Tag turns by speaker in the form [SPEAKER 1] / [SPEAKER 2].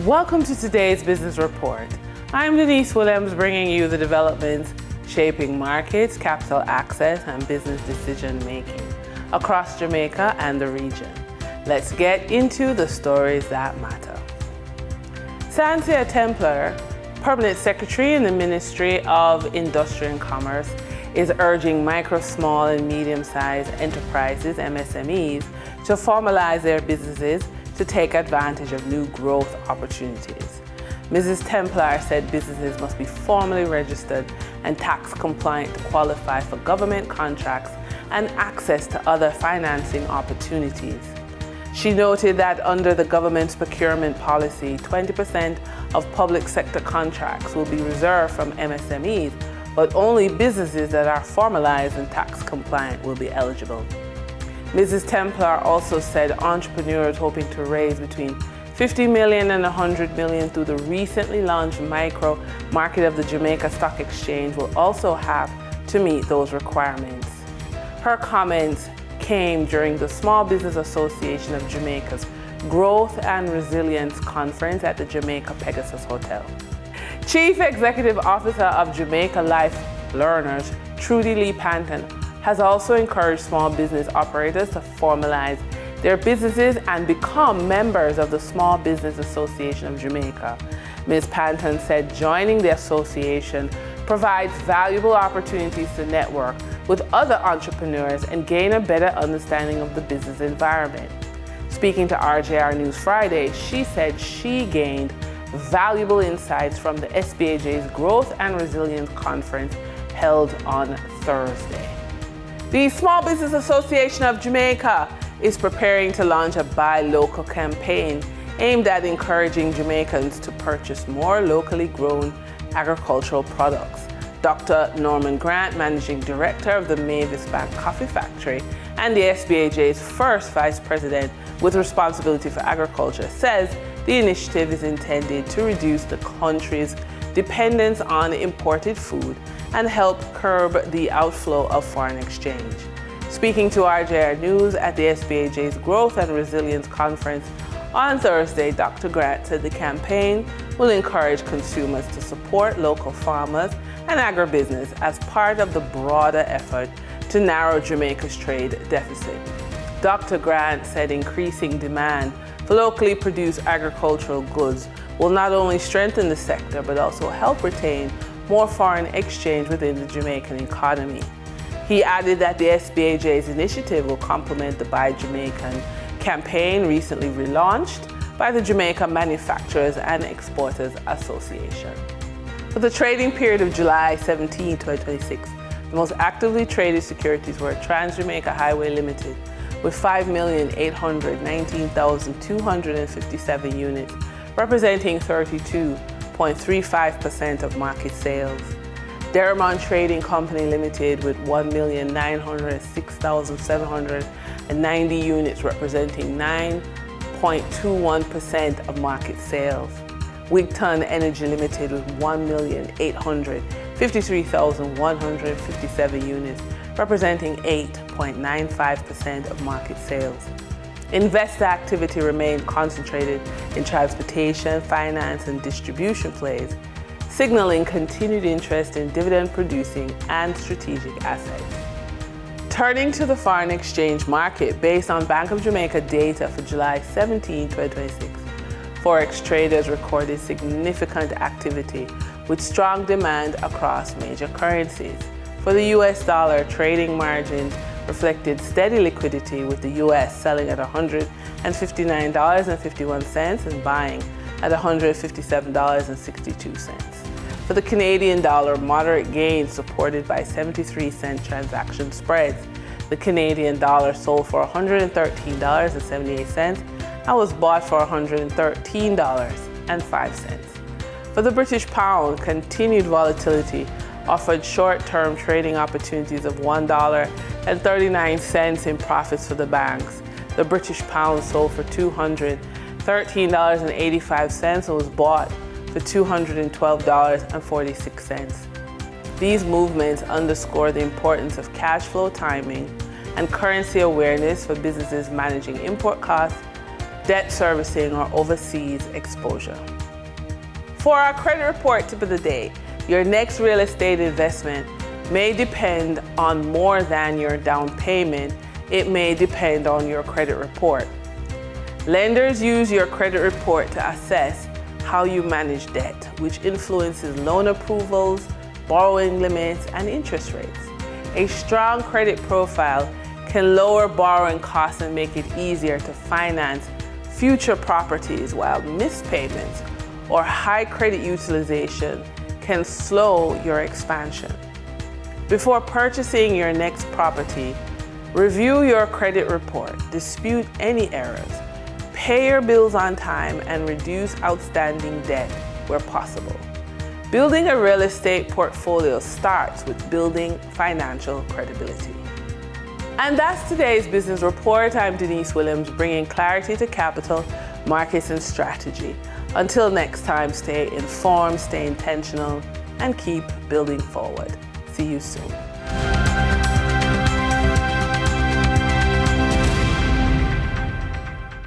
[SPEAKER 1] Welcome to today's Business Report. I'm Denise Williams, bringing you the developments shaping markets, capital access, and business decision-making across Jamaica and the region. Let's get into the stories that matter. Cynthia Templer, Permanent Secretary in the Ministry of Industry and Commerce, is urging micro, small, and medium-sized enterprises, MSMEs, to formalize their businesses to take advantage of new growth opportunities. Mrs. Templar said businesses must be formally registered and tax compliant to qualify for government contracts and access to other financing opportunities. She noted that under the government's procurement policy, 20% of public sector contracts will be reserved from MSMEs, but only businesses that are formalized and tax compliant will be eligible. Mrs. Templar also said entrepreneurs hoping to raise between $50 million and $100 million through the recently launched micro market of the Jamaica Stock Exchange will also have to meet those requirements. Her comments came during the Small Business Association of Jamaica's Growth and Resilience Conference at the Jamaica Pegasus Hotel. Chief Executive Officer of Jamaica Life Learners, Trudy Lee Panton, has also encouraged small business operators to formalize their businesses and become members of the Small Business Association of Jamaica. Ms. Panton said joining the association provides valuable opportunities to network with other entrepreneurs and gain a better understanding of the business environment. Speaking to RJR News Friday, she said she gained valuable insights from the SBAJ's Growth and Resilience Conference held on Thursday. The Small Business Association of Jamaica is preparing to launch a Buy Local campaign aimed at encouraging Jamaicans to purchase more locally grown agricultural products. Dr. Norman Grant, Managing Director of the Mavis Bank Coffee Factory and the SBAJ's first Vice President with responsibility for agriculture, says the initiative is intended to reduce the country's dependence on imported food and help curb the outflow of foreign exchange. Speaking to RJR News at the SBAJ's Growth and Resilience Conference on Thursday, Dr. Grant said the campaign will encourage consumers to support local farmers and agribusiness as part of the broader effort to narrow Jamaica's trade deficit. Dr. Grant said increasing demand for locally produced agricultural goods will not only strengthen the sector but also help retain more foreign exchange within the Jamaican economy. He added that the SBAJ's initiative will complement the Buy Jamaican campaign recently relaunched by the Jamaica Manufacturers and Exporters Association. For the trading period of July 17, 2026, the most actively traded securities were Trans-Jamaica Highway Limited with 5,819,257 units, representing 32.35% of market sales. Deramont Trading Company Limited with 1,906,790 units, representing 9.21% of market sales. Wigton Energy Limited with 1,853,157 units, representing 8.95% of market sales. Investor activity remained concentrated in transportation, finance, and distribution plays, signaling continued interest in dividend-producing and strategic assets. Turning to the foreign exchange market, based on Bank of Jamaica data for July 17, 2026, Forex traders recorded significant activity with strong demand across major currencies. For the US dollar, trading margins reflected steady liquidity, with the US selling at $159.51 and buying at $157.62. For the Canadian dollar, moderate gains supported by 73-cent transaction spreads. The Canadian dollar sold for $113.78 and was bought for $113.05. For the British pound, continued volatility offered short-term trading opportunities of $1.39 in profits for the banks. The British pound sold for $213.85 and was bought for $212.46. These movements underscore the importance of cash flow timing and currency awareness for businesses managing import costs, debt servicing, or overseas exposure. For our credit report tip of the day, your next real estate investment may depend on more than your down payment. It may depend on your credit report. Lenders use your credit report to assess how you manage debt, which influences loan approvals, borrowing limits, and interest rates. A strong credit profile can lower borrowing costs and make it easier to finance future properties, while missed payments or high credit utilization can slow your expansion. Before purchasing your next property, review your credit report, dispute any errors, pay your bills on time, and reduce outstanding debt where possible. Building a real estate portfolio starts with building financial credibility. And that's today's business report. I'm Denise Williams, bringing clarity to capital, markets, and strategy. Until next time, stay informed, stay intentional, and keep building forward. See you soon.